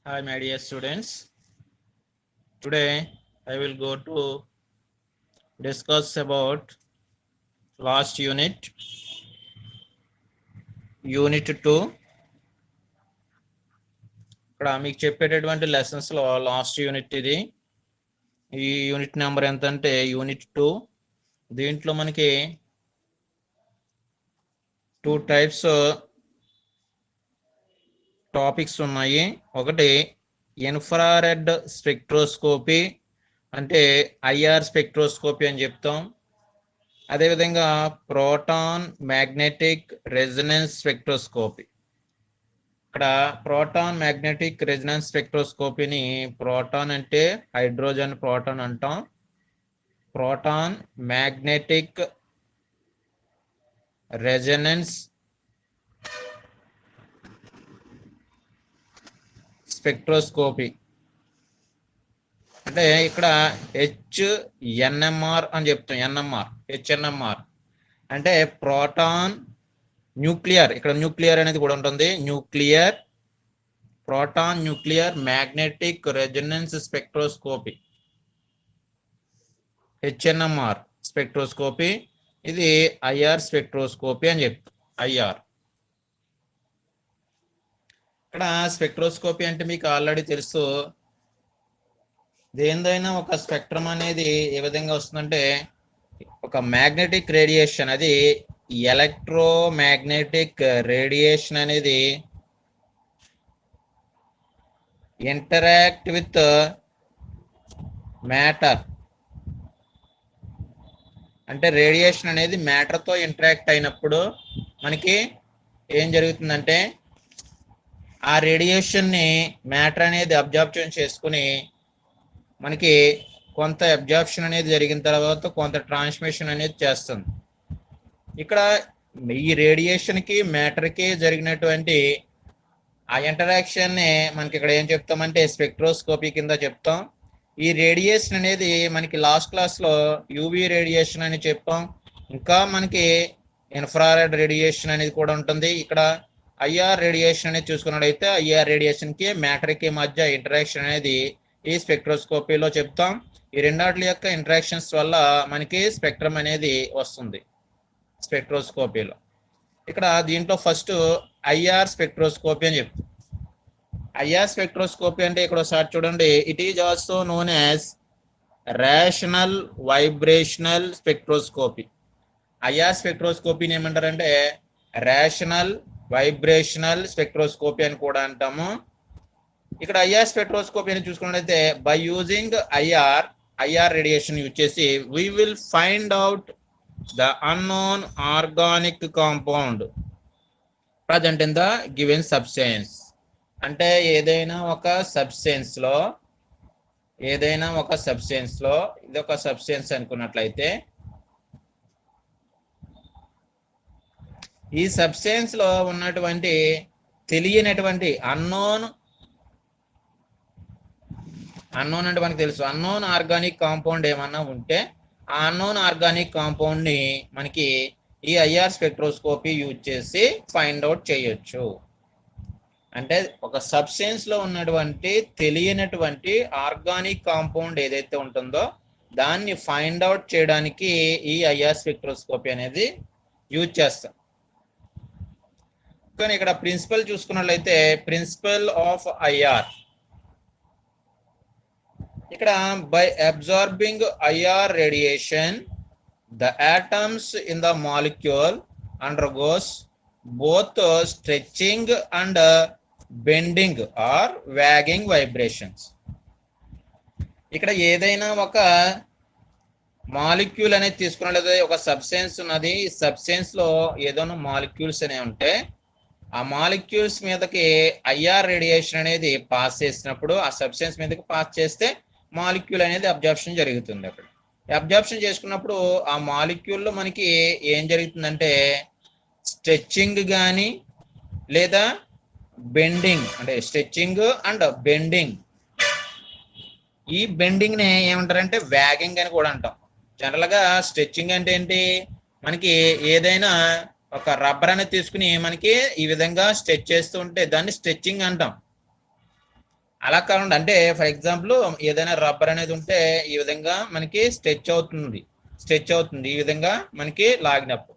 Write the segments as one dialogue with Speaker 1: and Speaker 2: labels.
Speaker 1: Hi, my dear students. Today I will go to discuss about last unit 2. ఇక్కడ మీకు చెప్పేటటువంటి lessons లో last unit ఇది. ఈ యూనిట్ నెంబర్ ఎంత అంటే యూనిట్ 2. దీంట్లో మనకి 2 టైప్స్ టాపిక్స్ ఉన్నాయి. ఒకటి ఇన్ఫ్రారెడ్ స్పెక్ట్రోస్కోపీ అంటే ఐఆర్ స్పెక్ట్రోస్కోపీ అని చెప్తాం. అదేవిధంగా ప్రోటాన్ మ్యాగ్నెటిక్ రెజొనెన్స్ స్పెక్ట్రోస్కోపీ. ఇక్కడ ప్రోటాన్ మ్యాగ్నెటిక్ రెజొనెన్స్ స్పెక్ట్రోస్కోపీని ప్రోటాన్ అంటే హైడ్రోజన్ ప్రోటాన్ అంటాం. ప్రోటాన్ మ్యాగ్నెటిక్ రెజొనెన్స్ స్పెక్ట్రోస్కోపీ అంటే ఇక్కడ HNMR అని చెప్తాం. హెచ్ఎన్ఎంఆర్ అంటే ప్రోటాన్ న్యూక్లియర్, ఇక్కడ న్యూక్లియర్ అనేది కూడా ఉంటుంది. Proton nuclear magnetic resonance spectroscopy, HNMR spectroscopy. ఇది ఐఆర్ స్పెక్ట్రోస్కోపీ అని చెప్తాం. ఐఆర్ ఇక్కడ స్పెక్ట్రోస్కోపీ అంటే మీకు ఆల్రెడీ తెలుసు. దేనిదైనా ఒక స్పెక్ట్రమ్ అనేది ఏ విధంగా వస్తుందంటే ఒక మ్యాగ్నెటిక్ రేడియేషన్, అది ఎలక్ట్రోమాగ్నెటిక్ రేడియేషన్ అనేది ఇంటరాక్ట్ విత్ మ్యాటర్. అంటే రేడియేషన్ అనేది మ్యాటర్తో ఇంటరాక్ట్ అయినప్పుడు మనకి ఏం జరుగుతుందంటే ఆ రేడియేషన్ని మ్యాటర్ అనేది అబ్జార్ప్షన్ చేసుకుని మనకి కొంత అబ్జార్ప్షన్ అనేది జరిగిన తర్వాత కొంత ట్రాన్స్మిషన్ అనేది చేస్తుంది. ఇక్కడ ఈ రేడియేషన్కి మ్యాటర్కి జరిగినటువంటి ఆ ఇంటరాక్షన్ని మనకి ఇక్కడ ఏం చెప్తామంటే స్పెక్ట్రోస్కోపీ కింద చెప్తాం. ఈ రేడియేషన్ అనేది మనకి లాస్ట్ క్లాస్లో యూవీ రేడియేషన్ అని చెప్పాం. ఇంకా మనకి ఇన్ఫ్రారెడ్ రేడియేషన్ అనేది కూడా ఉంటుంది. ఇక్కడ ఐఆర్ రేడియేషన్ అనేది చూసుకున్నట్లయితే ఐఆర్ రేడియేషన్కి మ్యాటర్కి మధ్య ఇంటరాక్షన్ అనేది ఈ స్పెక్ట్రోస్కోపీలో చెప్తాం. ఈ రెండాటి యొక్క ఇంటరాక్షన్స్ వల్ల మనకి స్పెక్ట్రమ్ అనేది వస్తుంది స్పెక్ట్రోస్కోపీలో. ఇక్కడ దీంట్లో ఫస్ట్ ఐఆర్ స్పెక్ట్రోస్కోపీ అని చెప్తాం. ఐఆర్ స్పెక్ట్రోస్కోపీ అంటే ఇక్కడ ఒకసారి చూడండి. It is also known as rotational vibrational spectroscopy. IR స్పెక్ట్రోస్కోపీని ఏమంటారంటే రేషనల్ వైబ్రేషనల్ స్పెక్ట్రోస్కోపీ అని కూడా అంటాము. ఇక్కడ ఐఆర్ స్పెక్ట్రోస్కోపీ అని చూసుకున్నట్లయితే by using IR radiation use చేసి we will find out the unknown organic compound present in the given substance. అంటే ఏదైనా ఒక సబ్స్టెన్స్ లో ఇది ఒక సబ్స్టెన్స్ అనుకున్నట్లయితే ఈ సబ్స్టెన్స్ లో ఉన్నటువంటి తెలియనటువంటి అన్నోన్ అంటే మనకు తెలుసు అన్నోన్ ఆర్గానిక్ కాంపౌండ్ ఏమన్నా ఉంటే ఆ అన్నోన్ ఆర్గానిక్ కాంపౌండ్ ని మనకి ఈ ఐఆర్ స్పెక్ట్రోస్కోపీ యూజ్ చేసి ఫైండ్ అవుట్ చేయొచ్చు. అంటే ఒక సబ్స్టెన్స్ లో ఉన్నటువంటి తెలియనటువంటి ఆర్గానిక్ కాంపౌండ్ ఏదైతే ఉంటుందో దాన్ని ఫైండ్ అవుట్ చేయడానికి ఈ ఐఆర్ స్పెక్ట్రోస్కోపీ అనేది యూజ్ చేస్తాం. కానీ ఇక్కడ ప్రిన్సిపల్ చూసుకున్నట్లయితే ప్రిన్సిపల్ ఆఫ్ ఐఆర్, ఇక్కడ by absorbing IR radiation the atoms in the molecule undergoes both stretching and bending or wagging vibrations. ఇక్కడ ఏదైనా ఒక మాలిక్యూల్ అనేది తీసుకున్నట్లయితే ఒక సబ్స్టెన్స్ ఉన్నది. ఈ సబ్స్టెన్స్ లో ఏదైనా మాలిక్యూల్స్ అనేవి ఉంటే ఆ మాలిక్యూల్స్ మీదకి ఐఆర్ రేడియేషన్ అనేది పాస్ చేసినప్పుడు ఆ సబ్స్టెన్స్ మీదకి పాస్ చేస్తే మాలిక్యూల్ అనేది అబ్జార్ప్షన్ జరుగుతుంది. అక్కడ అబ్జార్ప్షన్ చేసుకున్నప్పుడు ఆ మాలిక్యూల్లో మనకి ఏం జరుగుతుందంటే స్ట్రెచ్చింగ్ కానీ లేదా బెండింగ్, అంటే స్ట్రెచ్చింగ్ అండ్ బెండింగ్. ఈ బెండింగ్ ని ఏమంటారంటే వ్యాగింగ్ అని కూడా అంటాం. జనరల్ గా స్ట్రెచ్చింగ్ అంటే ఏంటి, మనకి ఏదైనా ఒక రబ్బర్ అనేది తీసుకుని మనకి ఈ విధంగా స్ట్రెచ్ చేస్తూ ఉంటే దాన్ని స్ట్రెచ్చింగ్ అంటాం. అలా కాకుండా అంటే ఫర్ ఎగ్జాంపుల్ ఏదైనా రబ్బర్ అనేది ఉంటే ఈ విధంగా మనకి స్ట్రెచ్ అవుతుంది ఈ విధంగా మనకి లాగినప్పుడు.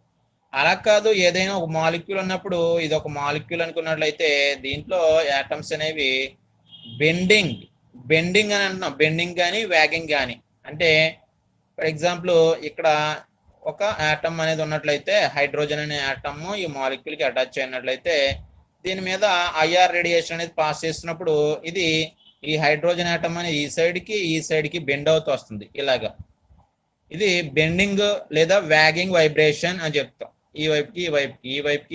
Speaker 1: అలా కాదు ఏదైనా ఒక మాలిక్యూల్ ఉన్నప్పుడు ఇది ఒక మాలిక్యూల్ అనుకున్నట్లయితే దీంట్లో యాటమ్స్ అనేవి బెండింగ్ బెండింగ్ అని అంటున్నాం. బెండింగ్ కానీ వ్యాగింగ్ కానీ అంటే ఫర్ ఎగ్జాంపుల్ ఇక్కడ ఒక యాటమ్ అనేది ఉన్నట్లయితే హైడ్రోజన్ అనే యాటమ్ ఈ మాలిక్యూల్ కి అటాచ్ అయినట్లయితే దీని మీద ఐఆర్ రేడియేషన్ అనేది పాస్ చేస్తున్నప్పుడు ఇది ఈ హైడ్రోజన్ యాటమ్ అనేది ఈ సైడ్ కి బెండ్ అవుతూ వస్తుంది ఇలాగా. ఇది బెండింగ్ లేదా వ్యాగింగ్ వైబ్రేషన్ అని చెప్తాం. ఈ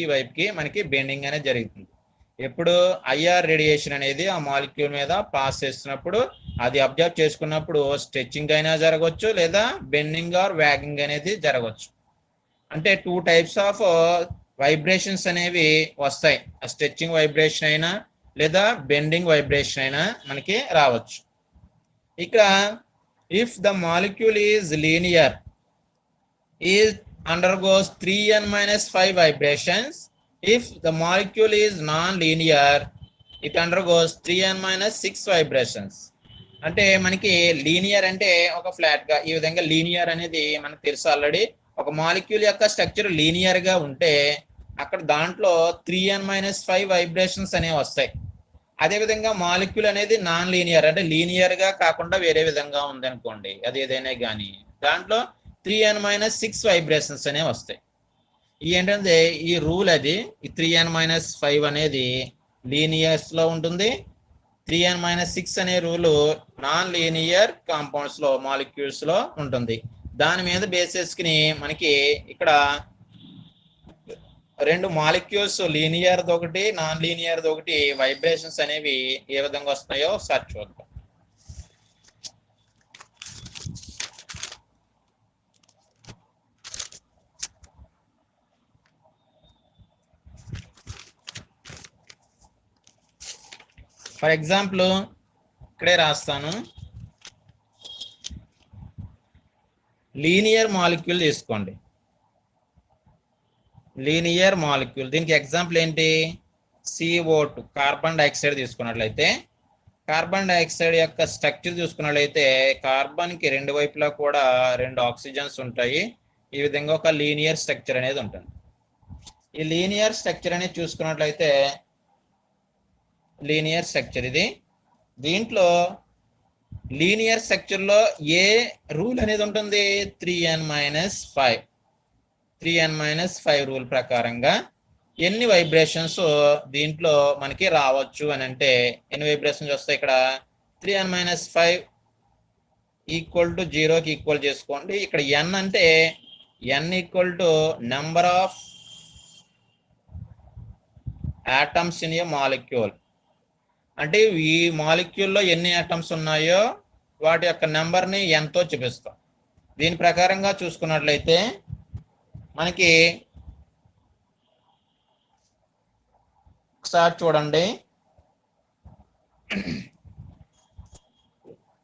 Speaker 1: వైపుకి మనకి బెండింగ్ అనేది జరుగుతుంది. ఎప్పుడు ఐఆర్ రేడియేషన్ అనేది ఆ మాలిక్యూల్ మీద పాస్ చేస్తున్నప్పుడు అది అబ్జర్వ్ చేసుకున్నప్పుడు స్ట్రెచ్చింగ్ అయినా జరగవచ్చు లేదా బెండింగ్ ఆర్ వ్యాగింగ్ అనేది జరగవచ్చు. అంటే 2 టైప్స్ ఆఫ్ వైబ్రేషన్స్ అనేవి వస్తాయి. స్ట్రెచ్చింగ్ వైబ్రేషన్ అయినా లేదా బెండింగ్ వైబ్రేషన్ అయినా మనకి రావచ్చు. ఇక్కడ if the molecule is linear it undergoes 3n-5 vibrations. If the molecule is non-linear it undergoes 3n-6 vibrations. అంటే మనకి లీనియర్ అంటే ఒక ఫ్లాట్ గా ఈ విధంగా లీనియర్ అనేది మనకు తెలుసు ఆల్రెడీ. ఒక మాలిక్యూల్ యొక్క స్ట్రక్చర్ లీనియర్ గా ఉంటే అక్కడ దాంట్లో 3n-5 వైబ్రేషన్స్ అనేవి వస్తాయి. అదేవిధంగా మాలిక్యూల్ అనేది నాన్ లీనియర్ అంటే లీనియర్ గా కాకుండా వేరే విధంగా ఉందనుకోండి అది ఏదైనా కానీ దాంట్లో 3n-6 వైబ్రేషన్స్ అనేవి వస్తాయి. ఏంటంటే ఈ రూల్ అది ఈ 3n-5 అనేది లీనియర్స్ లో ఉంటుంది. 3n-6 అనే రూలు నాన్ లీనియర్ కాంపౌండ్స్ లో మాలిక్యూల్స్ లో ఉంటుంది. దాని మీద బేసిస్ కి మనకి ఇక్కడ 2 మాలిక్యూల్స్ లీనియర్ ఒకటి నాన్ లీనియర్ ఒకటి వైబ్రేషన్స్ అనేవి ఏ విధంగా వస్తున్నాయో ఒకసారి చూద్దాం. ఫర్ ఎగ్జాంపుల్ ఇక్కడే రాస్తాను. లీనియర్ మాలిక్యూల్ తీసుకోండి. లీనియర్ మాలిక్యూల్ దీనికి ఎగ్జాంపుల్ ఏంటి? CO2 కార్బన్ డైఆక్సైడ్ తీసుకున్నట్లయితే కార్బన్ డైఆక్సైడ్ యొక్క స్ట్రక్చర్ చూసుకున్నట్లయితే కార్బన్ కి 2 వైపులా కూడా 2 ఆక్సిజన్స్ ఉంటాయి. ఈ విధంగా ఒక లీనియర్ స్ట్రక్చర్ అనేది ఉంటుంది. ఈ లీనియర్ స్ట్రక్చర్ అనేది చూసుకున్నట్లయితే లీనియర్ స్ట్రక్చర్ ఇది. దీంట్లో లీనియర్ స్ట్రక్చర్ లో ఏ రూల్ అనేది ఉంటుంది? 3n-5 రూల్ ప్రకారంగా ఎన్ని వైబ్రేషన్స్ దీంట్లో మనకి రావచ్చు అని అంటే ఎన్ని వైబ్రేషన్స్ వస్తాయి? ఇక్కడ 3n-5 ఈక్వల్ టు 0కి ఈక్వల్ చేసుకోండి. ఇక్కడ n అంటే n equal to number of atoms in a molecule. అంటే ఈ మాలిక్యూల్లో ఎన్ని ఆటమ్స్ ఉన్నాయో వాటి యొక్క నెంబర్ని ఎంతో చూపిస్తాం. దీని ప్రకారంగా చూసుకున్నట్లయితే మనకి ఒకసారి చూడండి.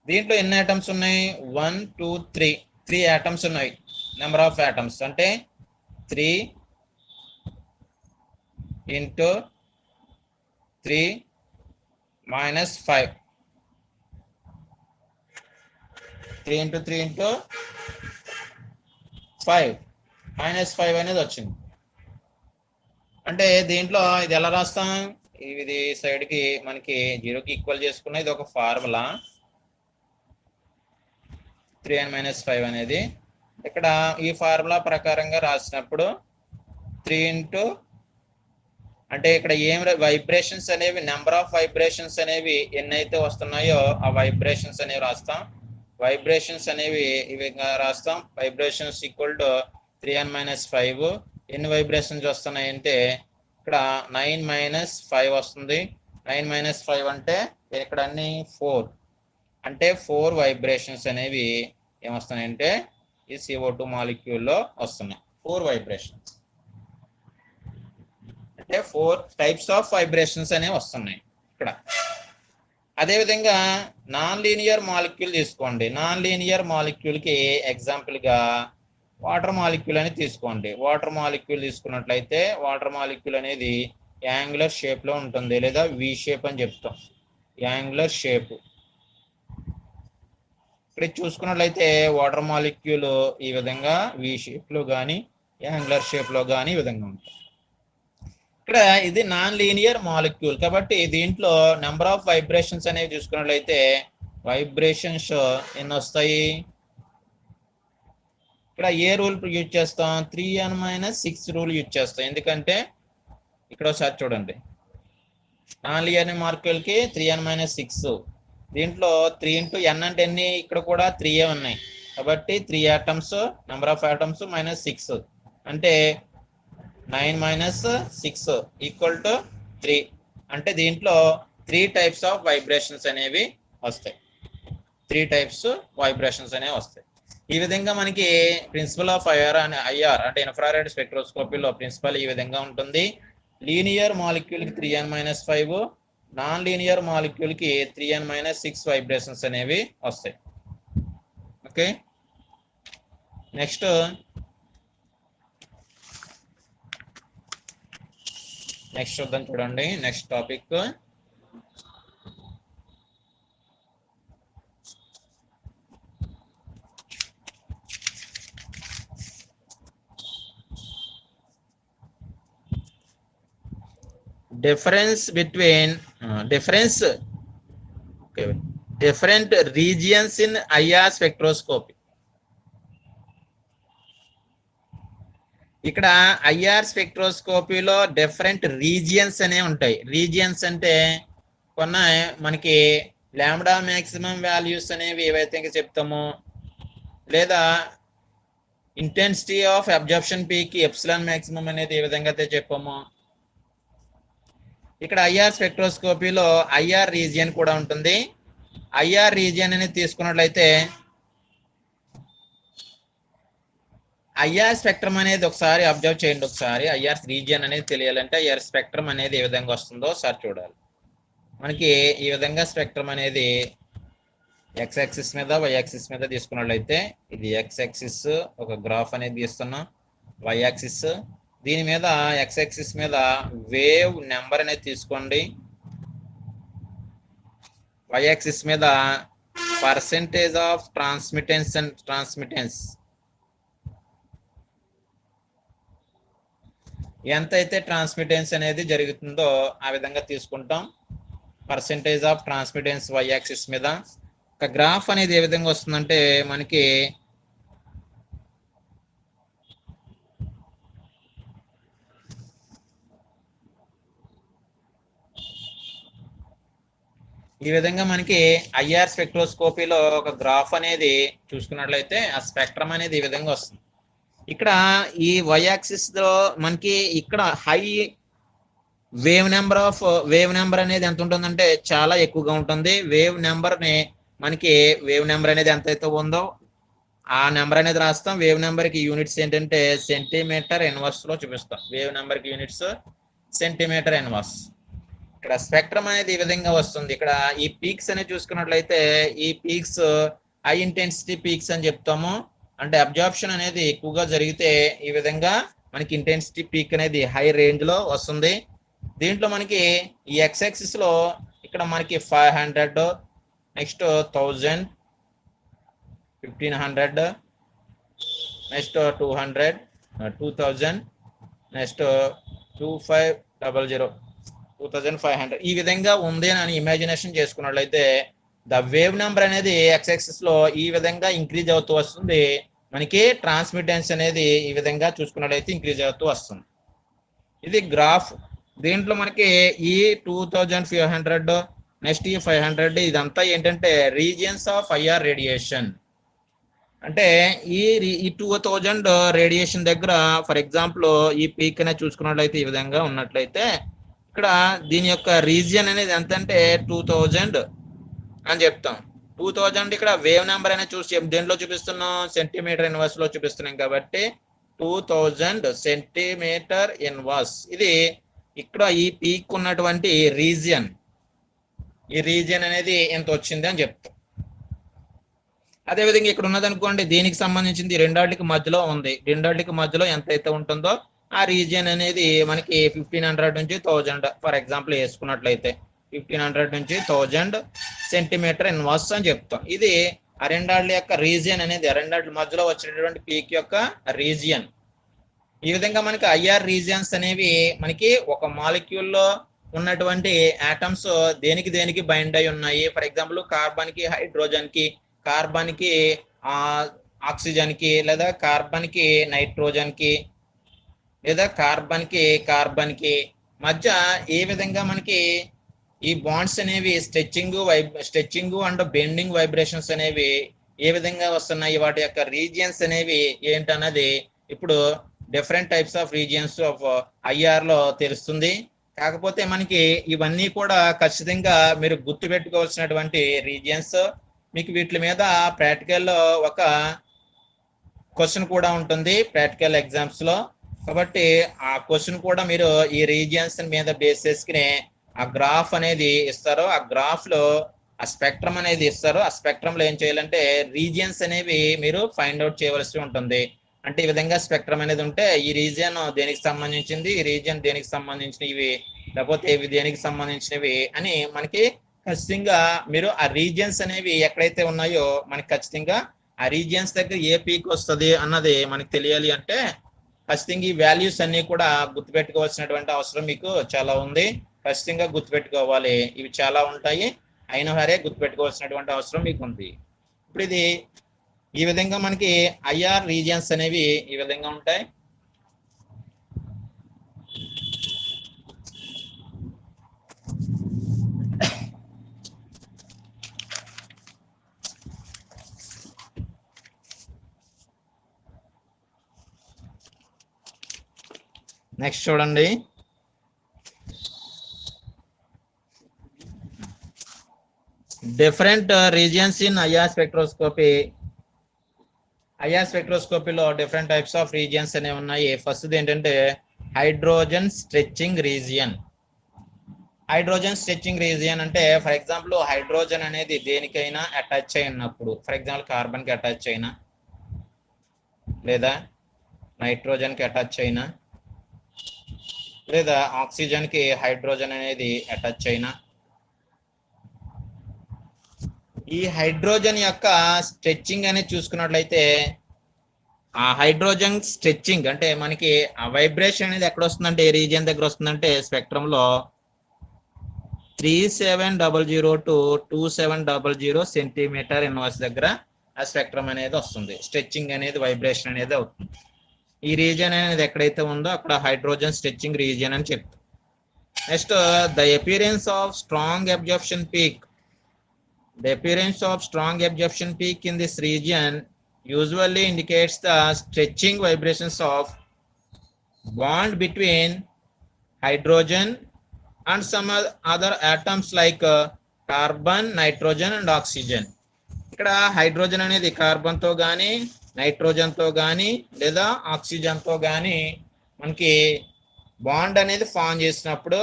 Speaker 1: దీంట్లో ఎన్ని ఆటమ్స్ ఉన్నాయి? 1 2 3 ఆటమ్స్ ఉన్నాయి. నెంబర్ ఆఫ్ ఆటమ్స్ అంటే 3 × 3 - 5 3 × 3 × 5 -5 అనేది వచ్చింది. అంటే దీంట్లో ఇది ఎలా రాస్తాం? ఇది సైడ్ కి మనకి 0కి ఈక్వల్ చేసుకున్న ఇది ఒక ఫార్ములా 3n-5 అనేది. ఇక్కడ ఈ ఫార్ములా ప్రకారంగా రాసినప్పుడు 3 అంటే ఇక్కడ ఏం వైబ్రేషన్స్ అనేవి నెంబర్ ఆఫ్ వైబ్రేషన్స్ అనేవి ఎన్నైతే వస్తున్నాయో ఆ వైబ్రేషన్స్ అనేవి రాస్తాం. వైబ్రేషన్స్ అనేవి ఈ విధంగా రాస్తాం. Vibrations equal to 3n-5. ఎన్ని వైబ్రేషన్స్ వస్తున్నాయి అంటే ఇక్కడ 9 - 5 వస్తుంది. 9 - 5 అంటే ఇక్కడ అన్ని 4 అంటే 4 వైబ్రేషన్స్ అనేవి ఏమొస్తున్నాయంటే ఈ CO2 మాలిక్యూల్లో వస్తున్నాయి. 4 వైబ్రేషన్స్ అంటే 4 టైప్స్ ఆఫ్ వైబ్రేషన్స్ అనేవి వస్తున్నాయి ఇక్కడ. అదేవిధంగా నాన్ లీనియర్ మాలిక్యూల్ తీసుకోండి. నాన్ లీనియర్ మాలిక్యూల్కి ఎగ్జాంపుల్గా వాటర్ మాలిక్యూల్ అని తీసుకోండి. వాటర్ మాలిక్యూల్ తీసుకున్నట్లయితే వాటర్ మాలిక్యూల్ అనేది యాంగులర్ షేప్లో ఉంటుంది లేదా వి షేప్ అని చెప్తాం. Angular shape. ఇక్కడ చూసుకున్నట్లయితే వాటర్ మాలిక్యూల్ ఈ విధంగా వి షేప్లో కానీ యాంగులర్ షేప్లో కానీ ఈ విధంగా ఉంటుంది. ఇక్కడ ఇది నాన్ లీనియర్ మాలిక్యూల్ కాబట్టి దీంట్లో నెంబర్ ఆఫ్ వైబ్రేషన్స్ అనేవి చూసుకున్నట్లయితే వైబ్రేషన్స్ ఎన్ని వస్తాయి? ఇక్కడ ఏ రూల్ యూజ్ చేస్తాం? 3n-6 రూల్ యూజ్ చేస్తాం. ఎందుకంటే ఇక్కడ ఒకసారి చూడండి, నాన్ లీనియర్ మాలిక్యూల్కి 3n-6, దీంట్లో 3 × n అంటే ఎన్ని? ఇక్కడ కూడా 3 ఉన్నాయి కాబట్టి 3 ఆటమ్స్, నెంబర్ ఆఫ్ ఆటమ్స్ -6 అంటే 9 - 6 = 3. అంటే దీంట్లో 3 టైప్స్ ఆఫ్ వైబ్రేషన్స్ అనేవి వస్తాయి. 3 టైప్స్ వైబ్రేషన్స్ అనేవి వస్తాయి. ఈ విధంగా మనకి ప్రిన్సిపల్ ఆఫ్ ఐఆర్ అంటే ఇన్ఫ్రారెడ్ స్పెక్ట్రోస్కోపీలో ప్రిన్సిపల్ ఈ విధంగా ఉంటుంది. లీనియర్ మాలిక్యూల్కి 3n-5, నాన్ లీనియర్ మాలిక్యూల్కి 3n-6 వైబ్రేషన్స్ అనేవి వస్తాయి. ఓకే, నెక్స్ట్ చూద్దాం. చూడండి next topic difference between different regions in IR spectroscopy. ఇక్కడ ఐఆర్ స్పెక్ట్రోస్కోపీలో డిఫరెంట్ రీజియన్స్ అనేవి ఉంటాయి. రీజియన్స్ అంటే కొన్న మనకి లాంబ్డా మ్యాక్సిమం వాల్యూస్ అనేవి ఏవైతే ఇంకా చెప్తామో, లేదా ఇంటెన్సిటీ ఆఫ్ అబ్జర్ప్షన్ పీకి ఎప్సిలాన్ మ్యాక్సిమం అనేది ఏ విధంగా అయితే చెప్పామో, ఇక్కడ ఐఆర్ స్పెక్ట్రోస్కోపీలో ఐఆర్ రీజియన్ కూడా ఉంటుంది. ఐఆర్ రీజియన్ అనేది తీసుకున్నట్లయితే ఐఆర్ స్పెక్ట్రమ్ అనేది ఒకసారి అబ్జర్వ్ చేయండి. ఒకసారి ఐఆర్ రీజియన్ అనేది తెలియాలంటే ఐఆర్ స్పెక్ట్రమ్ అనేది ఏ విధంగా వస్తుందో ఒకసారి చూడాలి. మనకి ఈ విధంగా స్పెక్ట్రమ్ అనేది ఎక్స్ యాక్సిస్ మీద వై యాక్సిస్ మీద తీసుకున్నట్లయితే ఇది ఎక్స్ యాక్సిస్ ఒక గ్రాఫ్ అనేది తీస్తున్నాం, వై యాక్సిస్ దీని మీద ఎక్స్ యాక్సిస్ మీద వేవ్ నెంబర్ అనేది తీసుకోండి, వై యాక్సిస్ మీద పర్సెంటేజ్ ఆఫ్ ట్రాన్స్మిటెన్స్ ఎంత అయితే ట్రాన్స్మిటెన్స్ అనేది జరుగుతుందో ఆ విధంగా తీసుకుంటాం. Percentage of transmittance Y axis మీద ఒక గ్రాఫ్ అనేది ఏ విధంగా వస్తుందంటే మనకి ఈ విధంగా మనకి ఐఆర్ స్పెక్ట్రోస్కోపీలో ఒక గ్రాఫ్ అనేది చూసుకున్నట్లయితే ఆ స్పెక్ట్రమ్ అనేది ఈ విధంగా వస్తుంది. ఇక్కడ ఈ వై యాక్సిస్ లో మనకి ఇక్కడ హై వేవ్ నెంబర్ అనేది ఎంత ఉంటుందంటే చాలా ఎక్కువగా ఉంటుంది. వేవ్ నెంబర్ అనేది ఎంతైతే ఉందో ఆ నెంబర్ అనేది రాస్తాం. వేవ్ నెంబర్ కి యూనిట్స్ ఏంటంటే సెంటీమీటర్ ఇన్వర్స్ లో చూపిస్తాం. వేవ్ నెంబర్ కి యూనిట్స్ సెంటీమీటర్ ఇన్వర్స్. ఇక్కడ స్పెక్ట్రమ్ అనేది ఈ విధంగా వస్తుంది. ఇక్కడ ఈ పీక్స్ అనేది చూసుకున్నట్లయితే ఈ పీక్స్ హై ఇంటెన్సిటీ పీక్స్ అని చెప్తాము. అంటే అబ్జార్ప్షన్ అనేది ఎక్కువగా జరిగితే ఈ విధంగా మనకి ఇంటెన్సిటీ పీక్ అనేది హై రేంజ్ లో వస్తుంది. దీంట్లో మనకి ఈ ఎక్స్ యాక్సిస్ లో ఇక్కడ మనకి 500, నెక్స్ట్ 1000, 1500, నెక్స్ట్ 200, 2000, నెక్స్ట్ 2500, 2500 ఈ విధంగా ఉంది అని ఇమాజినేషన్ చేసుకున్నట్లయితే ద వేవ్ నెంబర్ అనేది ఎక్స్ యాక్సిస్ లో ఈ విధంగా ఇంక్రీజ్ అవుతూ వస్తుంది. మనకి ట్రాన్స్మిటెన్స్ అనేది ఈ విధంగా చూసుకున్నట్లయితే ఇంక్రీజ్ అవుతూ వస్తుంది. ఇది గ్రాఫ్. దీంట్లో మనకి ఈ 2500, నెక్స్ట్ ఈ 500 ఇదంతా ఏంటంటే రీజియన్స్ ఆఫ్ ఐఆర్ రేడియేషన్. అంటే ఈ 2000 రేడియేషన్ దగ్గర ఫర్ ఎగ్జాంపుల్ ఈ పీక్ అనేది చూసుకున్నట్లయితే ఈ విధంగా ఉన్నట్లయితే ఇక్కడ దీని యొక్క రీజియన్ అనేది ఎంత అంటే 2000 అని చెప్తాం. 2000 ఇక్కడ వేవ్ నెంబర్ అనేది దేంట్లో చూపిస్తున్నాం? సెంటీమీటర్ ఇన్వర్స్ లో చూపిస్తున్నాం కాబట్టి 2000 సెంటీమీటర్ ఇన్వర్స్. ఇది ఇక్కడ ఈ పీక్ ఉన్నటువంటి రీజియన్, ఈ రీజియన్ అనేది ఎంత వచ్చింది అని చెప్తాం. అదేవిధంగా ఇక్కడ ఉన్నదనుకోండి దీనికి సంబంధించింది రెండాటికి మధ్యలో ఉంది. రెండాటికి మధ్యలో ఎంత అయితే ఉంటుందో ఆ రీజియన్ అనేది మనకి 1500 నుంచి 1000 ఫర్ ఎగ్జాంపుల్ వేసుకున్నట్లయితే 1500 నుంచి 1000 సెంటీమీటర్ ఇన్వర్స్ అని చెప్తాం. ఇది అరెండాల్డ్ యొక్క రీజియన్ అనేది అరెండాల్డ్ మధ్యలో వచ్చినటువంటి పీక్ యొక్క రీజియన్. ఈ విధంగా మనకి ఐఆర్ రీజియన్స్ అనేవి మనకి ఒక మాలిక్యూల్లో ఉన్నటువంటి ఆటమ్స్ దేనికి దేనికి బైండ్ అయి ఉన్నాయి. ఫర్ ఎగ్జాంపుల్ కార్బన్ కి హైడ్రోజన్ కి, కార్బన్ కి ఆక్సిజన్ కి, లేదా కార్బన్ కి నైట్రోజన్ కి, లేదా కార్బన్ కి మధ్య ఏ విధంగా మనకి ఈ బాండ్స్ అనేవి స్ట్రెచ్చింగ్ అండ్ బెండింగ్ వైబ్రేషన్స్ అనేవి ఏ విధంగా వస్తున్నాయి, వాటి యొక్క రీజియన్స్ అనేవి ఏంటన్నది ఇప్పుడు different types of regions of IR లో తెలుస్తుంది. కాకపోతే మనకి ఇవన్నీ కూడా ఖచ్చితంగా మీరు గుర్తు పెట్టుకోవాల్సినటువంటి రీజియన్స్. మీకు వీటి మీద ప్రాక్టికల్ లో ఒక క్వశ్చన్ కూడా ఉంటుంది ప్రాక్టికల్ ఎగ్జామ్స్ లో. కాబట్టి ఆ క్వశ్చన్ కూడా మీరు ఈ రీజియన్స్ మీద బేస్ చేసుకుని ఆ గ్రాఫ్ అనేది ఇస్తారు. ఆ గ్రాఫ్ లో ఆ స్పెక్ట్రమ్ అనేది ఇస్తారు. ఆ స్పెక్ట్రమ్ లో ఏం చేయాలంటే రీజియన్స్ అనేవి మీరు ఫైండ్ అవుట్ చేయవలసి ఉంటుంది. అంటే ఈ విధంగా స్పెక్ట్రమ్ అనేది ఉంటే ఈ రీజియన్ దేనికి సంబంధించింది, ఈ రీజియన్ దేనికి సంబంధించినవి, లేకపోతే ఇవి దేనికి సంబంధించినవి అని మనకి ఖచ్చితంగా మీరు ఆ రీజియన్స్ అనేవి ఎక్కడైతే ఉన్నాయో మనకి ఖచ్చితంగా ఆ రీజియన్స్ దగ్గర ఏ పీక్ వస్తుంది అన్నది మనకి తెలియాలి. అంటే ఖచ్చితంగా ఈ వాల్యూస్ అన్ని కూడా గుర్తుపెట్టుకోవాల్సినటువంటి అవసరం మీకు చాలా ఉంది. ఖచ్చితంగా గుర్తుపెట్టుకోవాలి. ఇవి చాలా ఉంటాయి, అయినా సరే గుర్తుపెట్టుకోవాల్సినటువంటి అవసరం మీకు ఉంది. ఇప్పుడు ఇది ఈ విధంగా మనకి ఐఆర్ రీజియన్స్ అనేవి ఈ విధంగా ఉంటాయి. నెక్స్ట్ చూడండి, different regions in IR spectroscopy. IR స్పెక్ట్రోస్కోపీలో డిఫరెంట్ టైప్స్ ఆఫ్ రీజియన్స్ అనేవి ఉన్నాయి. ఫస్ట్ ఏంటంటే hydrogen stretching region. Hydrogen stretching region అంటే ఫర్ ఎగ్జాంపుల్ హైడ్రోజన్ అనేది దేనికైనా అటాచ్ అయినప్పుడు, ఫర్ ఎగ్జాంపుల్ కార్బన్ కి అటాచ్ అయినా, లేదా నైట్రోజన్ కి అటాచ్ అయినా, లేదా ఆక్సిజన్ కి హైడ్రోజన్ అనేది అటాచ్ అయినా, ఈ హైడ్రోజన్ యొక్క స్ట్రెచ్చింగ్ అనేది చూసుకున్నట్లయితే ఆ హైడ్రోజన్ స్ట్రెచ్చింగ్ అంటే మనకి ఆ వైబ్రేషన్ అనేది ఎక్కడ వస్తుందంటే ఏ రీజియన్ దగ్గర వస్తుందంటే స్పెక్ట్రమ్ లో 3700 to 2700 సెంటీమీటర్ ఇన్వర్స్ దగ్గర ఆ స్పెక్ట్రమ్ అనేది వస్తుంది. స్ట్రెచ్చింగ్ అనేది వైబ్రేషన్ అనేది అవుతుంది. ఈ రీజియన్ అనేది ఎక్కడైతే ఉందో అక్కడ హైడ్రోజన్ స్ట్రెచ్చింగ్ రీజియన్ అని చెప్తాం. Next the appearance of strong absorption peak. The appearance of strong absorption peak in this region usually indicates the stretching vibrations of bond between hydrogen and some other atoms like carbon, nitrogen and oxygen. ఇక్కడ hydrogen అనేది carbon తో గానీ, nitrogen తో గానీ, లేదా oxygen తో గానీ మనకి బాండ్ అనేది ఫామ్ చేసినప్పుడు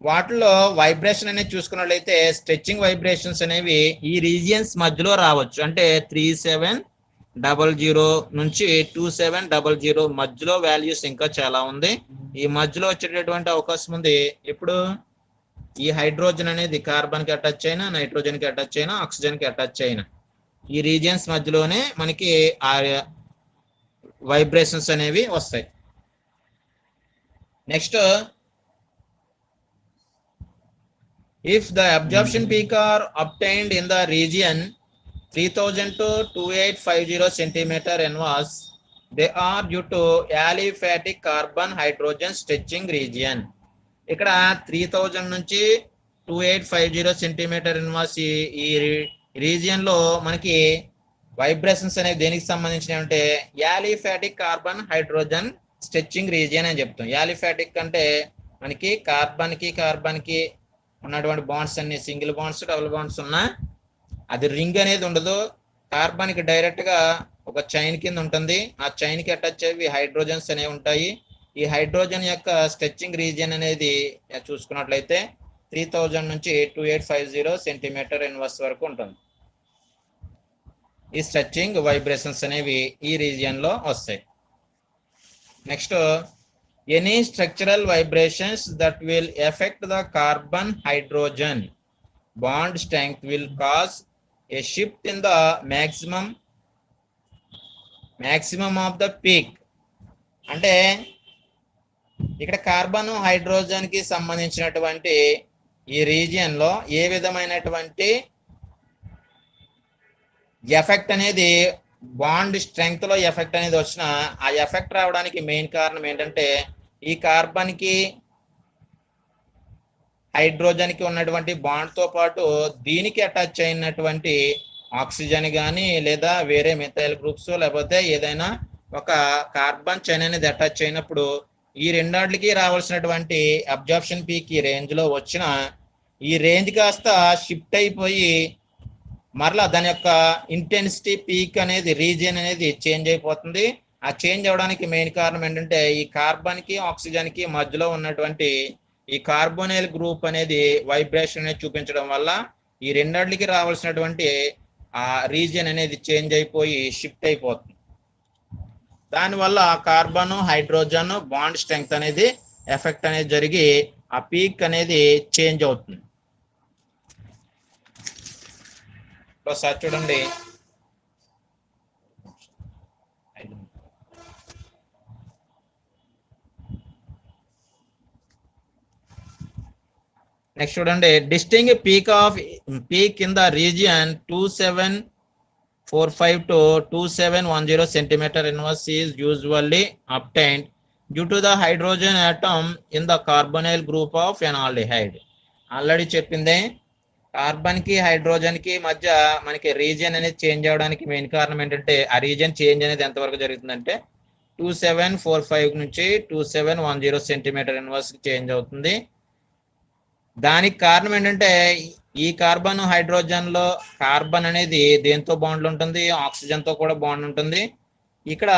Speaker 1: వాటిలో వైబ్రేషన్ అనేది చూసుకున్నట్లయితే స్ట్రెచ్చింగ్ వైబ్రేషన్స్ అనేవి ఈ రీజియన్స్ మధ్యలో రావచ్చు. అంటే 3700 నుంచి 2700 మధ్యలో వాల్యూస్ ఇంకా చాలా ఉంది. ఈ మధ్యలో వచ్చేటటువంటి అవకాశం ఉంది. ఇప్పుడు ఈ హైడ్రోజన్ అనేది కార్బన్ కి అటాచ్ అయినా, నైట్రోజన్ కి అటాచ్ అయినా, ఆక్సిజన్ కి అటాచ్ అయినా ఈ రీజియన్స్ మధ్యలోనే మనకి ఆ వైబ్రేషన్స్ అనేవి వస్తాయి. Next, if the absorption peak are obtained in the region 3000 to 2850 centimeter inverse, they are due to aliphatic carbon hydrogen stretching region. ఇక్కడ 3000 నుంచి 2850 సెంటీమీటర్ ఇన్వర్స్ ఈ రీజియన్ లో మనకి వైబ్రేషన్స్ అనేవి దేనికి సంబంధించినవి అంటే aliphatic carbon hydrogen stretching region అని చెప్తాం. యాలిఫాటిక్ అంటే మనకి కార్బన్ కి ఉన్నటువంటి బాండ్స్ అన్ని సింగిల్ బాండ్స్, డబుల్ బాండ్స్ ఉన్నా అది రింగ్ అనేది ఉండదు. కార్బన్ కి డైరెక్ట్ గా ఒక చైన్ కింద ఉంటుంది. ఆ చైన్ కి అటాచ్ అయ్యి హైడ్రోజన్స్ అనేవి ఉంటాయి. ఈ హైడ్రోజన్ యొక్క స్ట్రెచ్చింగ్ రీజియన్ అనేది చూసుకున్నట్లయితే 3000 నుంచి 2850 సెంటీమీటర్ ఇన్వర్స్ వరకు ఉంటుంది. ఈ స్ట్రెచ్చింగ్ వైబ్రేషన్స్ అనేవి ఈ రీజియన్ లో వస్తాయి. Next, any structural vibrations that will affect the carbon hydrogen bond strength will cause a shift in the maximum of the peak. అంటే ఇక్కడ కార్బన్ హైడ్రోజన్ కి సంబంధించినటువంటి ఈ రీజియన్ లో ఏ విధమైనటువంటి ఎఫెక్ట్ అనేది బాండ్ స్ట్రెంగ్త్ లో ఎఫెక్ట్ అనేది వచ్చినా ఆ ఎఫెక్ట్ రావడానికి మెయిన్ కారణం ఏంటంటే ఈ కార్బన్ కి హైడ్రోజన్ కి ఉన్నటువంటి బాండ్ తో పాటు దీనికి అటాచ్ అయినటువంటి ఆక్సిజన్ కానీ లేదా వేరే మిథైల్ గ్రూప్స్ లేకపోతే ఏదైనా ఒక కార్బన్ చైన్ అనేది అటాచ్ అయినప్పుడు ఈ రెండాటికి రావాల్సినటువంటి అబ్జార్ప్షన్ పీక్ ఈ రేంజ్ లో వచ్చిన ఈ రేంజ్ కాస్త షిఫ్ట్ అయిపోయి మరలా దాని యొక్క ఇంటెన్సిటీ పీక్ అనేది రీజియన్ అనేది చేంజ్ అయిపోతుంది. ఆ చేంజ్ అవడానికి మెయిన్ కారణం ఏంటంటే ఈ కార్బన్ కి ఆక్సిజన్ కి మధ్యలో ఉన్నటువంటి ఈ కార్బోనైల్ గ్రూప్ అనేది వైబ్రేషన్ అనేది చూపించడం వల్ల ఈ రెండాటికి రావాల్సినటువంటి ఆ రీజియన్ అనేది చేంజ్ అయిపోయి షిఫ్ట్ అయిపోతుంది. దానివల్ల కార్బన్ హైడ్రోజన్ బాండ్ స్ట్రెంగ్త్ అనేది ఎఫెక్ట్ అనేది జరిగి ఆ పీక్ అనేది చేంజ్ అవుతుంది. ఒకసారి చూడండి, నెక్స్ట్ చూడండి, distinct peak in the region 2745 to 2710 centimeter inverse is usually obtained due to the hydrogen atom in the carbonyl group of an aldehyde. Already చెప్పిందే కార్బన్ కి హైడ్రోజన్ కి మధ్య మనకి రీజియన్ అనేది చేంజ్ అవడానికి మెయిన్ కారణం ఏంటంటే ఆ రీజియన్ చేంజ్ అనేది ఎంతవరకు జరుగుతుందంటే 2745 నుంచి 2710 సెంటీమీటర్ ఇన్వర్స్ చేంజ్ అవుతుంది. దానికి కారణం ఏంటంటే ఈ కార్బన్ హైడ్రోజన్ లో కార్బన్ అనేది దేంతో బాండ్లు ఉంటుంది, ఆక్సిజన్ తో కూడా బాండ్ ఉంటుంది. ఇక్కడ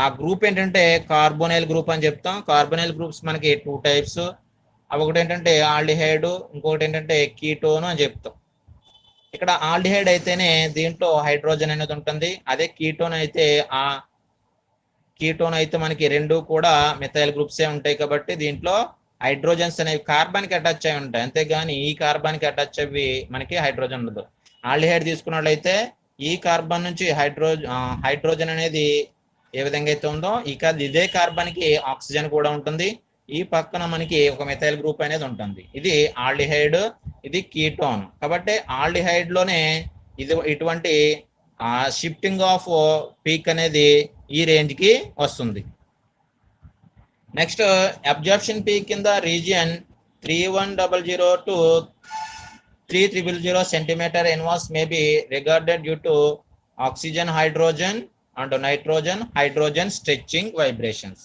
Speaker 1: ఆ గ్రూప్ ఏంటంటే కార్బోనైల్ గ్రూప్ అని చెప్తాం. కార్బోనైల్ గ్రూప్స్ మనకి 2 టైప్స్. ఒకటి ఏంటంటే ఆల్డిహైడ్, ఇంకొకటి ఏంటంటే కీటోన్ అని చెప్తాం. ఇక్కడ ఆల్డిహైడ్ అయితేనే దీంట్లో హైడ్రోజన్ అనేది ఉంటుంది. అదే కీటోన్ అయితే మనకి రెండు కూడా మిథైల్ గ్రూప్సే ఉంటాయి కాబట్టి దీంట్లో హైడ్రోజన్స్ అనేవి కార్బన్ కి అటాచ్ అయి ఉంటాయి, అంతేగాని ఈ కార్బన్ కి అటాచ్ అవి మనకి హైడ్రోజన్ ఉండదు. ఆల్డిహైడ్ తీసుకున్నట్లయితే ఈ కార్బన్ నుంచి హైడ్రోజన్ అనేది ఏ విధంగా అయితే ఉందో ఇదే కార్బన్ కి ఆక్సిజన్ కూడా ఉంటుంది. ఈ పక్కన మనకి ఒక మిథైల్ గ్రూప్ అనేది ఉంటుంది. ఇది ఆల్డిహైడ్, ఇది కీటోన్. కాబట్టి ఆల్డిహైడ్ లోనే ఇటువంటి షిఫ్టింగ్ ఆఫ్ పీక్ అనేది ఈ రేంజ్ కి వస్తుంది. Next, absorption peak in the region 3100 to 3000 centimeter inverse may be regarded due to oxygen hydrogen and nitrogen hydrogen stretching vibrations.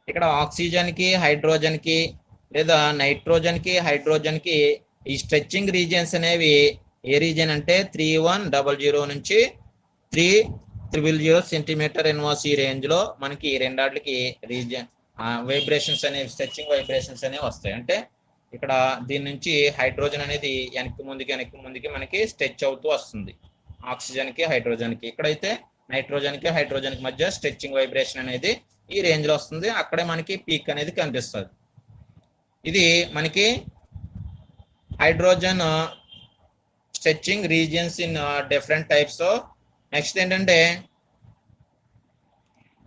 Speaker 1: ఇక్కడ ఆక్సిజన్ కి హైడ్రోజన్ కి లేదా నైట్రోజన్ కి హైడ్రోజన్ కి ఈ స్ట్రెచ్చింగ్ రీజియన్స్ అనేవి ఏ రీజియన్ అంటే 3100 నుంచి 3000 సెంటీమీటర్ ఇన్వర్స్ ఈ రేంజ్ లో మనకి ఈ రెండాటికి రీజియన్ వైబ్రేషన్స్ అనేవి స్ట్రెచ్చింగ్ వైబ్రేషన్స్ అనేవి వస్తాయి. అంటే ఇక్కడ దీని నుంచి హైడ్రోజన్ అనేది వెనక్కి ముందుకి మనకి స్ట్రెచ్ అవుతూ వస్తుంది ఆక్సిజన్ కి హైడ్రోజన్ కి. ఇక్కడైతే నైట్రోజన్ కి హైడ్రోజన్ కి మధ్య స్ట్రెచ్చింగ్ వైబ్రేషన్ అనేది ఈ రేంజ్ లో వస్తుంది. అక్కడే మనకి పీక్ అనేది కనిపిస్తుంది. ఇది మనకి hydrogen stretching regions in different types. Next ఏంటంటే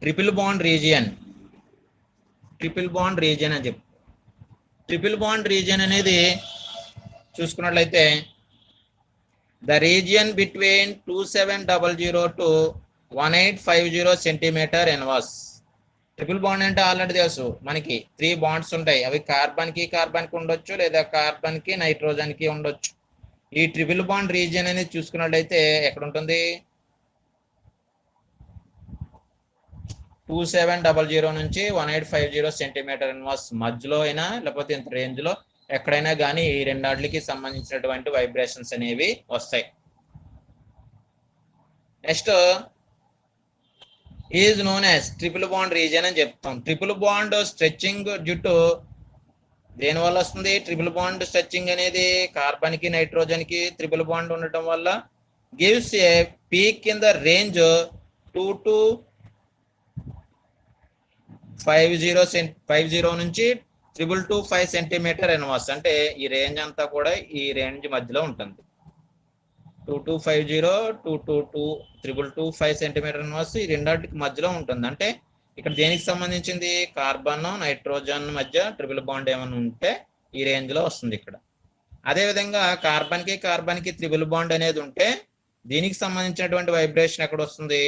Speaker 1: ట్రిపుల్ బాండ్ రీజియన్ అని చెప్పి ట్రిపుల్ బాండ్ రీజియన్ అనేది చూసుకున్నట్లయితే the region between 2700 to 1850 centimetre inverse. Triple bond అంటే ఆల్రెడీ తెలుసు మనకి 3 బాండ్స్ ఉంటాయి. అవి కార్బన్ కి ఉండొచ్చు లేదా కార్బన్ కి నైట్రోజన్ కి ఉండొచ్చు. ఈ ట్రిపుల్ బాండ్ రీజియన్ అనేది చూసుకున్నట్లయితే ఎక్కడ ఉంటుంది, 2700 నుంచి 1850 సెంటీమీటర్ ఇన్వర్స్ మధ్యలో అయినా లేకపోతే ఇంత రేంజ్ లో ఎక్కడైనా కానీ ఈ రెండాటికి సంబంధించినటువంటి వైబ్రేషన్స్ అనేవి వస్తాయి. Next is known as triple bond region అని చెప్తాం. Triple bond stretching due to దేని వల్ల వస్తుంది? ట్రిపుల్ బాండ్ స్ట్రెచ్చింగ్ అనేది కార్బన్ కి నైట్రోజన్ కి ట్రిపుల్ బాండ్ ఉండటం వల్ల gives a peak in the range 2 to 50 నుంచి 2225 సెంటీమీటర్ ఎన్వాస్. అంటే ఈ రేంజ్ అంతా కూడా ఈ రేంజ్ మధ్యలో ఉంటుంది. 2250 222 2225 సెంటీమీటర్ ఎన్వాస్ ఈ రెండాటికి మధ్యలో ఉంటుంది. అంటే ఇక్కడ దేనికి సంబంధించింది? కార్బన్ నైట్రోజన్ మధ్య ట్రిపుల్ బాండ్ ఏమైనా ఉంటే ఈ రేంజ్ లో వస్తుంది ఇక్కడ. అదే విధంగా కార్బన్ కి ట్రిపుల్ బాండ్ అనేది ఉంటే దీనికి సంబంధించినటువంటి వైబ్రేషన్ ఎక్కడ వస్తుంది?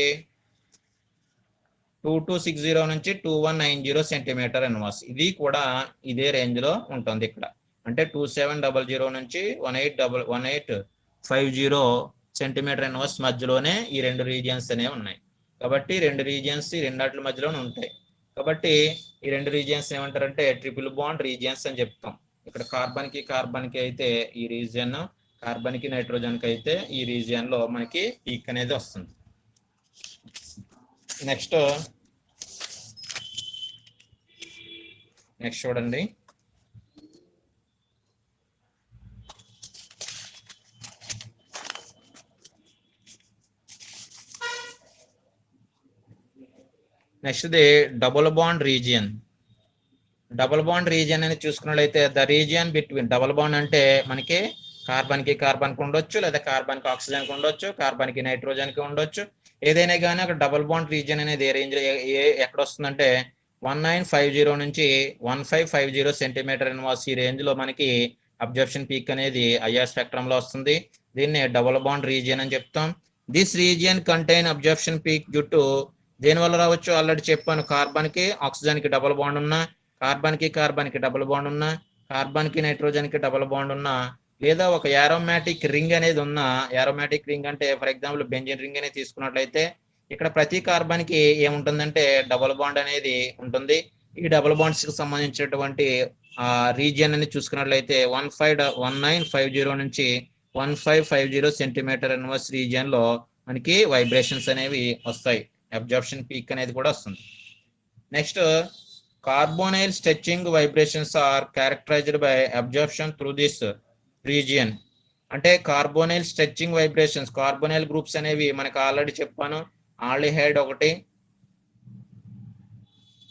Speaker 1: 2260 నుంచి 2190 సెంటీమీటర్ ఎన్వాస్. ఇది కూడా ఇదే రేంజ్ లో ఉంటుంది ఇక్కడ. అంటే 2700 నుంచి 1850 సెంటీమీటర్ ఎన్వాస్ మధ్యలోనే ఈ రెండు రీజియన్స్ అనేవి ఉన్నాయి. కాబట్టి రెండు రీజియన్స్ ఈ రెండాట్ల మధ్యలోనే ఉంటాయి. కాబట్టి ఈ రెండు రీజియన్స్ ఏమంటారంటే ట్రిపుల్ బాండ్ రీజియన్స్ అని చెప్తాం. ఇక్కడ కార్బన్ కి అయితే ఈ రీజియన్, కార్బన్ కి నైట్రోజన్ కి అయితే ఈ రీజియన్ లో మనకి పీక్ అనేది వస్తుంది. నెక్స్ట్ చూడండి. Next the double bond region. Double bond region అని చూసుకున్నట్లయితే the region between, double bond అంటే మనకి కార్బన్ కి ఉండొచ్చు, లేదా కార్బన్ కి ఆక్సిజన్ కి ఉండొచ్చు, కార్బన్ కి నైట్రోజన్ కి ఉండొచ్చు. ఏదైనా కానీ అక్కడ డబుల్ బాండ్ రీజియన్ అనేది ఏ రేంజ్ ఎక్కడ వస్తుందంటే 1950 నుంచి 1550 సెంటీమీటర్ ఎన్వాస్ ఈ రేంజ్ లో మనకి అబ్జర్ప్షన్ పీక్ అనేది ఐఆర్ స్పెక్ట్రమ్ లో వస్తుంది. దీన్ని డబుల్ బాండ్ రీజియన్ అని చెప్తాం. This region contain absorption peak due to, దేని వల్ల రావచ్చు? ఆల్రెడీ చెప్పాను. కార్బన్ కి ఆక్సిజన్ కి డబుల్ బాండ్ ఉన్నా, కార్బన్ కి డబుల్ బాండ్ ఉన్నా, కార్బన్ కి నైట్రోజన్ కి డబుల్ బాండ్ ఉన్నా, లేదా ఒక యారోమాటిక్ రింగ్ అనేది ఉన్నా. యారోమాటిక్ రింగ్ అంటే ఫర్ ఎగ్జాంపుల్ బెంజిన్ రింగ్ అనేది తీసుకున్నట్లయితే ఇక్కడ ప్రతి కార్బన్ కి ఏముంటుందంటే డబుల్ బాండ్ అనేది ఉంటుంది. ఈ డబుల్ బాండ్స్ కి సంబంధించినటువంటి రీజియన్ అని చూసుకున్నట్లయితే 1950 నుంచి 1550 సెంటీమీటర్ ఎన్వాస్ రీజియన్ లో మనకి వైబ్రేషన్స్ అనేవి వస్తాయి. అబ్జార్ప్షన్ పీక్ అనేది కూడా వస్తుంది. Next carbonyl stretching vibrations are characterized by absorption through this region. అంటే carbonyl stretching vibrations, carbonyl groups అనేవి మనకు ఆల్రెడీ చెప్పాను. ఆల్డిహైడ్ ఒకటి,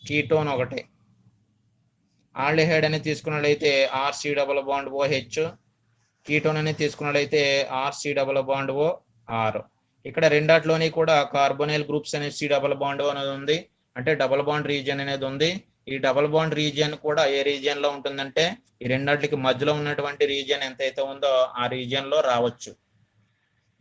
Speaker 1: కీటోన్ ఒకటి. ఆల్డిహైడ్ అనేది తీసుకున్నట్లయితే RC double bond OH, ketone అనేది తీసుకున్నట్లయితే RC డబుల్ బాండ్ OR. ఇక్కడ రెండాట్లోని కూడా కార్బోనైల్ గ్రూప్స్ అనేది C డబుల్ బాండ్ అనేది ఉంది. అంటే డబుల్ బాండ్ రీజియన్ అనేది ఉంది. ఈ డబుల్ బాండ్ రీజియన్ కూడా ఏ రీజియన్ లో ఉంటుందంటే ఈ రెండాటికి మధ్యలో ఉన్నటువంటి రీజియన్ ఎంతైతే ఉందో ఆ రీజియన్ లో రావచ్చు.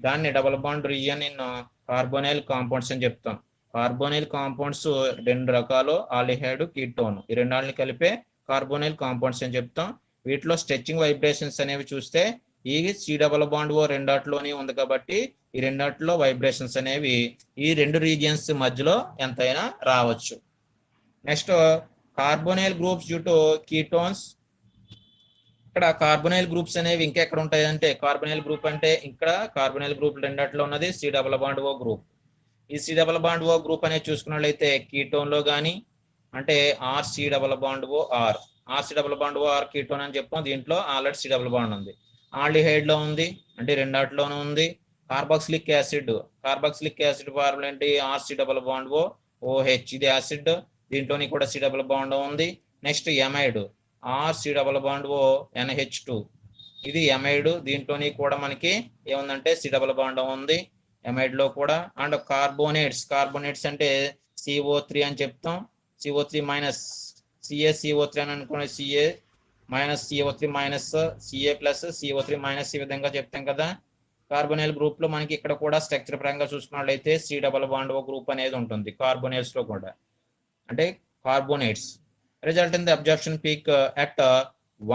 Speaker 1: దాన్ని double bond region in carbonyl compounds అని చెప్తాం. కార్బోనైల్ కాంపౌండ్స్ రెండు రకాలు, ఆల్డిహైడ్, కీటోన్. ఈ రెండాలని కలిపే కార్బోనైల్ కాంపౌండ్స్ అని చెప్తాం. వీటిలో స్ట్రెచింగ్ వైబ్రేషన్స్ అనేవి చూస్తే ఈ C డబుల్ బాండ్ O రెండాట్లోనే ఉంది కాబట్టి ఈ రెండాట్లో వైబ్రేషన్స్ అనేవి ఈ రెండు రీజియన్స్ మధ్యలో ఎంతైనా రావచ్చు. Next carbonyl groups due to ketones. ఇక్కడ కార్బోనైల్ గ్రూప్స్ అనేవి ఇంకా ఎక్కడ ఉంటాయి అంటే, కార్బోనైల్ గ్రూప్ అంటే ఇక్కడ కార్బోనైల్ గ్రూప్ రెండాట్లో ఉన్నది C double bond O group. ఈ C double bond O group అనేది చూసుకున్నట్లయితే కీటోన్ లో కానీ అంటే RC double bond OR, RC double bond OR ketone అని చెప్తాం. దీంట్లో ఆల్రెడీ C డబుల్ బాండ్ ఉంది. ఆల్డిహైడ్ లో ఉంది అంటే రెండాట్లోనూ ఉంది. కార్బాక్సిలిక్ యాసిడ్ ఫార్ములా ఏంటి? RC డబుల్ బాండ్ OH, ఇది యాసిడ్. దీంట్లోని కూడా C డబుల్ బాండ్ ఉంది. Next amide RC double bond NH2, ఇది ఎమైడ్. దీంట్లోని కూడా మనకి ఏముందంటే C డబుల్ బాండ్ ఉంది ఎమైడ్ లో కూడా. అండ్ కార్బోనేట్స్ అంటే CO3 అని చెప్తాం. CO3 మైనస్ CaCO3 అని అనుకునే Ca minus CO3 minus Ca plus CO3 minus ఈ విధంగా చెప్తాం కదా. కార్బోనైల్ గ్రూప్ లో మనకి ఇక్కడ కూడా స్ట్రక్చర్ పరంగా చూసుకున్నట్లయితే C double bond O group అనేది ఉంటుంది కార్బోనేట్స్ లో కూడా. అంటే carbonates result in the absorption peak at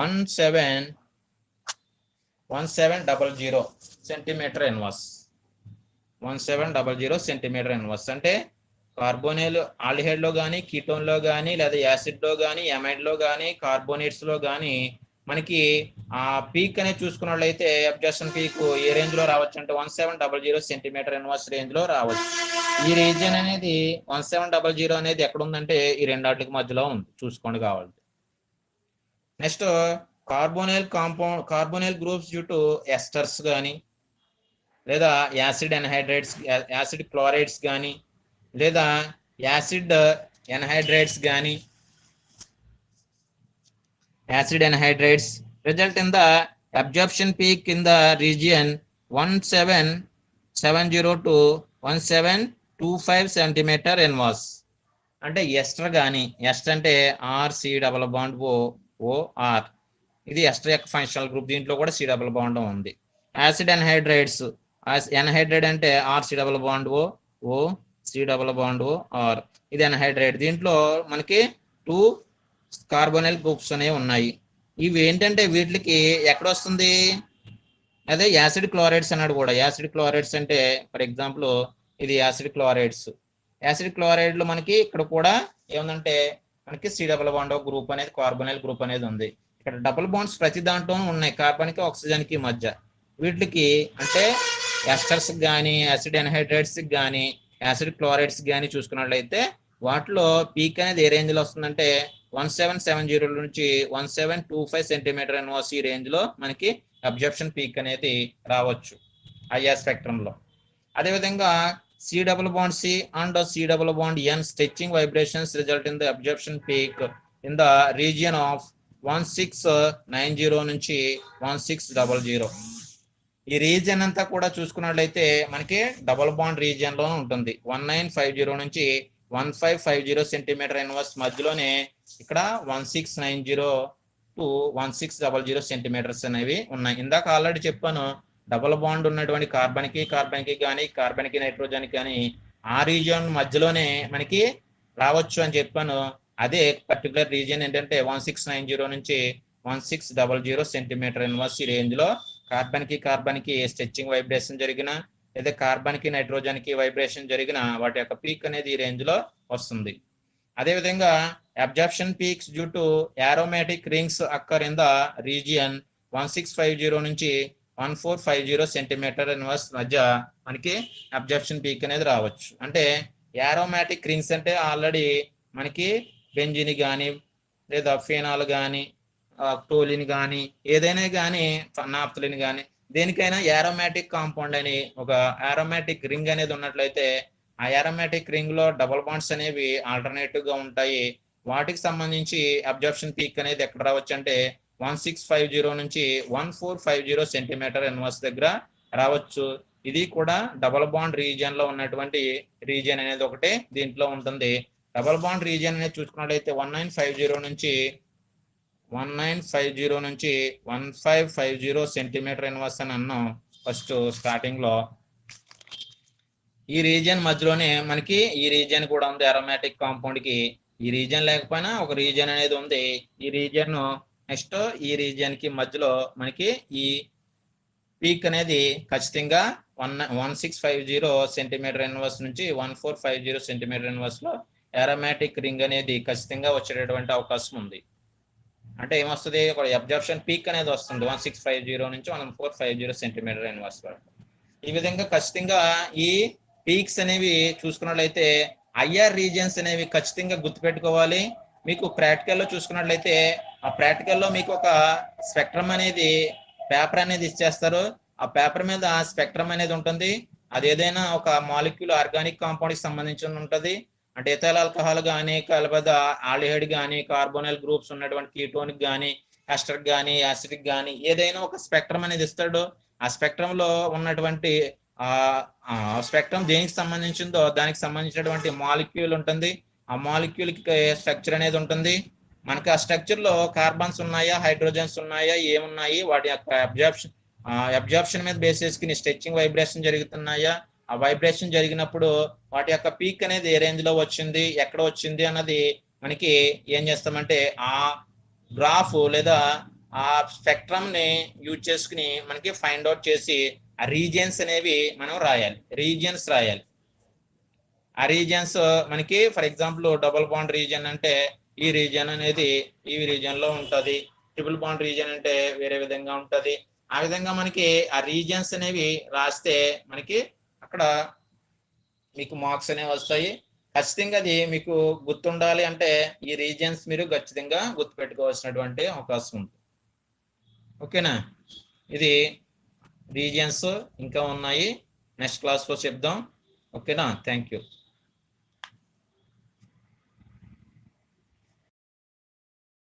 Speaker 1: 1700 centimetre inverse. 1700 centimetre inverse అంటే కార్బోనైల్ ఆల్డిహైడ్ లో కానీ, కీటోన్ లో కానీ, లేదా యాసిడ్ లో కానీ, ఎమైడ్ లో కానీ, కార్బోనేట్స్ లో కానీ మనకి ఆ పీక్ అనేది చూసుకున్నట్లయితే అబ్జర్ప్షన్ పీక్ ఏ రేంజ్ లో రావచ్చు అంటే 1700 సెంటీమీటర్ ఎన్వాస్ రేంజ్ లో రావచ్చు. ఈ రీజియన్ అనేది 1700 అనేది ఎక్కడ ఉందంటే ఈ రెండాటికి మధ్యలో ఉంది, చూసుకోండి కావాలి. Next carbonyl groups due to esters కానీ, లేదా యాసిడ్ ఎన్హైడ్రేట్స్, యాసిడ్ క్లోరైడ్స్ కానీ, లేదా anhydrides కానీ acid anhydrides result in the absorption peak in the region 1770 to 1725 centimeter inverse. అంటే ఎస్టర్ కానీ ఎస్టర్ అంటే ఆర్సి డబల్ బాండ్ ఓఆర్, ఇది ఎస్టర్ యొక్క ఫంక్షనల్ గ్రూప్. దీంట్లో కూడా సి డబల్ బాండ్ ఉంది. యాసిడ్ ఎన్హైడ్రైడ్స్, ఎన్హైడ్రైడ్ అంటే RC double bond O C double bond R, ఇది ఎన్హైడ్రైడ్. దీంట్లో మనకి 2 కార్బోనైల్ గ్రూప్స్ అనేవి ఉన్నాయి. ఇవి ఏంటంటే వీటికి ఎక్కడ వస్తుంది, అదే యాసిడ్ క్లోరైడ్స్ అన్నాడు కూడా. యాసిడ్ క్లోరైడ్స్ అంటే ఫర్ ఎగ్జాంపుల్ ఇది యాసిడ్ క్లోరైడ్స్. యాసిడ్ క్లోరైడ్లు మనకి ఇక్కడ కూడా ఏముందంటే మనకి సి డబల్ బాండ్ గ్రూప్ అనేది కార్బోనైల్ గ్రూప్ అనేది ఉంది. ఇక్కడ డబుల్ బాండ్స్ ప్రతి దాంట్లోనూ ఉన్నాయి కార్బన్ కి ఆక్సిజన్ కి మధ్య. వీటికి అంటే ఎస్టర్స్ కానీ యాసిడ్ ఎన్హైడ్రైడ్స్ కానీ యాసిడ్ క్లోరైడ్స్ కానీ చూసుకున్నట్లయితే వాటిలో పీక్ అనేది ఏ రేంజ్ లో వస్తుందంటే 1770 నుంచి 1725 సెంటీమీటర్ ఎన్ఓసి ఈ రేంజ్ లో మనకి అబ్జర్ప్షన్ పీక్ అనేది రావచ్చు ఐఆర్ స్పెక్ట్రమ్ లో. అదేవిధంగా C double bond C and C double bond N stretching vibrations result in the absorption peak in the region of 1690 నుంచి 1600. ఈ రీజియన్ అంతా కూడా చూసుకున్నట్లయితే మనకి డబుల్ బాండ్ రీజియన్ లో ఉంటుంది. 1950 నుంచి 1550 సెంటీమీటర్ ఇన్వర్స్ మధ్యలోనే ఇక్కడ 1690 టు 1600 సెంటీమీటర్స్ అనేవి ఉన్నాయి. ఇందాక ఆల్రెడీ చెప్పాను, డబుల్ బాండ్ ఉన్నటువంటి కార్బన్ కి కానీ కార్బన్ కి నైట్రోజన్ కానీ ఆ రీజియన్ మధ్యలోనే మనకి రావచ్చు అని చెప్పాను. అదే పర్టికులర్ రీజియన్ ఏంటంటే 1690 నుంచి 1600 సెంటీమీటర్ ఇన్వర్స్ ఈ రేంజ్ లో కార్బన్ కి స్ట్రెచింగ్ వైబ్రేషన్ జరిగిన లేదా కార్బన్ కి నైట్రోజన్ కి వైబ్రేషన్ జరిగిన వాటి యొక్క పీక్ అనేది ఈ రేంజ్ లో వస్తుంది. అదేవిధంగా absorption peaks due to aromatic rings occur in the region 1650 నుంచి 1450 సెంటీమీటర్ ఇన్వర్స్ మధ్య మనకి అబ్జర్ప్షన్ పీక్ అనేది రావచ్చు. అంటే aromatic rings అంటే ఆల్రెడీ మనకి బెంజిన్ కానీ లేదా ఫినాల్ కానీ టోలిన్ కానీ ఏదైనా కానీ నాఫ్థలిన్ కానీ దేనికైనా aromatic కాంపౌండ్ అని ఒక aromatic రింగ్ అనేది ఉన్నట్లయితే ఆ aromatic రింగ్ లో డబుల్ బాండ్స్ అనేవి ఆల్టర్నేటివ్ గా ఉంటాయి. వాటికి సంబంధించి అబ్జర్ప్షన్ పీక్ అనేది ఎక్కడ రావచ్చు అంటే 1650 నుంచి 1450 సెంటీమీటర్ ఇన్వర్స్ దగ్గర రావచ్చు. ఇది కూడా డబుల్ బాండ్ రీజియన్ లో ఉన్నటువంటి రీజియన్ అనేది ఒకటి దీంట్లో ఉంటుంది. డబుల్ బాండ్ రీజియన్ అనేది చూసుకున్నట్లయితే 1950 నుంచి 1550 సెంటీమీటర్ ఇన్వర్స్ అని అన్నాం ఫస్ట్ స్టార్టింగ్ లో. ఈ రీజియన్ మధ్యలోనే మనకి ఈ రీజియన్ కూడా ఉంది. aromatic కాంపౌండ్ కి ఈ రీజియన్ లేకపోయినా ఒక రీజియన్ అనేది ఉంది. ఈ రీజియన్ నెక్స్ట్ ఈ రీజియన్ కి మధ్యలో మనకి ఈ పీక్ అనేది ఖచ్చితంగా 1650 సెంటీమీటర్ ఇన్వర్స్ నుంచి 1450 సెంటీమీటర్ ఇన్వర్స్ లో aromatic రింగ్ అనేది ఖచ్చితంగా వచ్చేటటువంటి అవకాశం ఉంది. అంటే ఏమొస్తుంది, ఒక అబ్జర్ప్షన్ పీక్ అనేది వస్తుంది 1650 నుంచి 1450 సెంటీమీటర్ ఇన్వర్స్ వరకు. ఈ విధంగా ఖచ్చితంగా ఈ పీక్స్ అనేవి చూసుకున్నట్లయితే ఐఆర్ రీజియన్స్ అనేవి ఖచ్చితంగా గుర్తుపెట్టుకోవాలి. మీకు ప్రాక్టికల్లో చూసుకున్నట్లయితే ఆ ప్రాక్టికల్లో మీకు ఒక స్పెక్ట్రమ్ అనేది పేపర్ అనేది ఇచ్చేస్తారు. ఆ పేపర్ మీద స్పెక్ట్రమ్ అనేది ఉంటుంది. అది ఏదైనా ఒక మాలిక్యూల్ ఆర్గానిక్ కాంపౌండ్ కి సంబంధించి ఉంటుంది. అంటే ఎథైల్ ఆల్కహాల్ కానీ లేదా ఆల్డిహైడ్ కానీ కార్బోనైల్ గ్రూప్స్ ఉన్నటువంటి కీటోనిక్ కానీ ఎస్టర్ కానీ యాసిడిక్ కానీ ఏదైనా ఒక స్పెక్ట్రమ్ అనేది ఇస్తాడు. ఆ స్పెక్ట్రమ్ లో ఉన్నటువంటి స్పెక్ట్రమ్ దేనికి సంబంధించిందో దానికి సంబంధించినటువంటి మాలిక్యూల్ ఉంటుంది. ఆ మాలిక్యూల్ కి స్ట్రక్చర్ అనేది ఉంటుంది. మనకి ఆ స్ట్రక్చర్ లో కార్బన్స్ ఉన్నాయా హైడ్రోజన్స్ ఉన్నాయా ఏమున్నాయి, వాటి యొక్క అబ్జార్ప్షన్ మీద బేసిస్ కి స్ట్రెచింగ్ వైబ్రేషన్ జరుగుతున్నాయా, ఆ వైబ్రేషన్ జరిగినప్పుడు వాటి యొక్క పీక్ అనేది ఏ రేంజ్ లో వచ్చింది ఎక్కడ వచ్చింది అన్నది మనకి ఏం చేస్తామంటే ఆ గ్రాఫ్ లేదా ఆ స్పెక్ట్రమ్ ని యూజ్ చేసుకుని మనకి ఫైండ్ అవుట్ చేసి ఆ రీజియన్స్ అనేవి మనం రాయాలి. రీజియన్స్ రాయాలి. ఆ రీజియన్స్ మనకి for example double bond region అంటే ఈ రీజియన్ అనేది ఈ రీజియన్ లో ఉంటది. ట్రిపుల్ బాండ్ రీజియన్ అంటే వేరే విధంగా ఉంటది. ఆ విధంగా మనకి ఆ రీజియన్స్ అనేవి రాస్తే మనకి అక్కడ మీకు మార్క్స్ అనేవి వస్తాయి. ఖచ్చితంగా అది మీకు గుర్తుండాలి అంటే ఈ రీజియన్స్ మీరు ఖచ్చితంగా గుర్తుపెట్టుకోవాల్సినటువంటి అవకాశం ఉంది. ఓకేనా, ఇది రీజియన్స్ ఇంకా ఉన్నాయి, నెక్స్ట్ క్లాస్ లో చెప్దాం. ఓకేనా, థ్యాంక్ యూ.